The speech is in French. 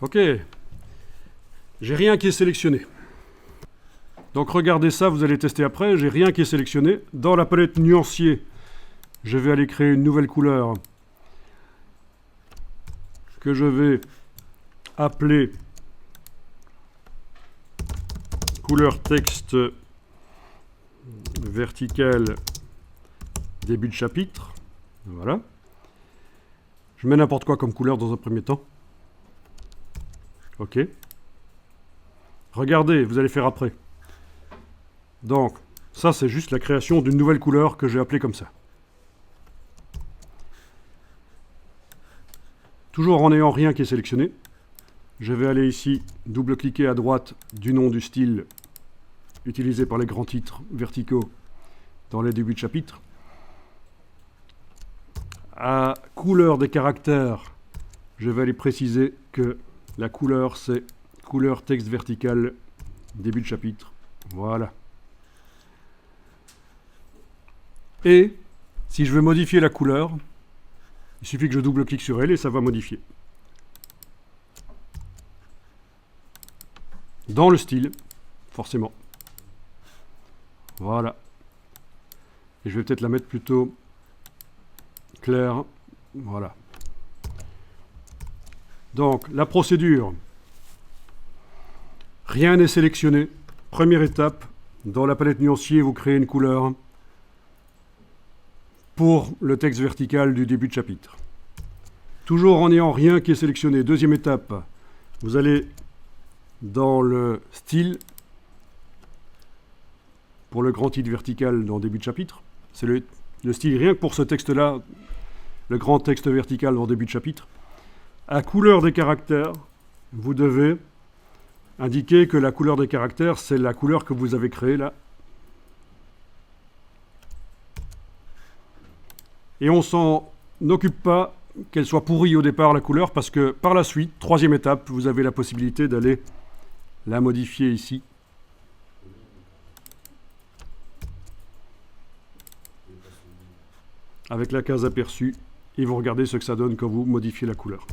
Ok, j'ai rien qui est sélectionné. Donc regardez ça, vous allez tester après, j'ai rien qui est sélectionné. Dans la palette nuancier, je vais aller créer une nouvelle couleur que je vais appeler couleur texte verticale début de chapitre. Voilà. Je mets n'importe quoi comme couleur dans un premier temps. Ok. Regardez, vous allez faire après. Donc, ça c'est juste la création d'une nouvelle couleur que j'ai appelée comme ça. Toujours en n'ayant rien qui est sélectionné, je vais aller ici, double-cliquer à droite du nom du style utilisé par les grands titres verticaux dans les débuts de chapitre. À couleur des caractères, je vais aller préciser que la couleur c'est couleur texte vertical début de chapitre. Voilà. Et si je veux modifier la couleur, il suffit que je double-clique sur elle et ça va modifier. Dans le style, forcément. Voilà. Et je vais peut-être la mettre plutôt claire. Voilà. Donc, la procédure. Rien n'est sélectionné. Première étape, dans la palette nuancier, vous créez une couleur pour le texte vertical du début de chapitre. Toujours en n'ayant rien qui est sélectionné. Deuxième étape, vous allez dans le style pour le grand titre vertical dans début de chapitre. C'est le style rien que pour ce texte-là, le grand texte vertical dans début de chapitre. À couleur des caractères, vous devez indiquer que la couleur des caractères, c'est la couleur que vous avez créée là. Et on s'en occupe pas qu'elle soit pourrie au départ, la couleur, parce que par la suite, troisième étape, vous avez la possibilité d'aller la modifier ici. Avec la case aperçue, et vous regardez ce que ça donne quand vous modifiez la couleur.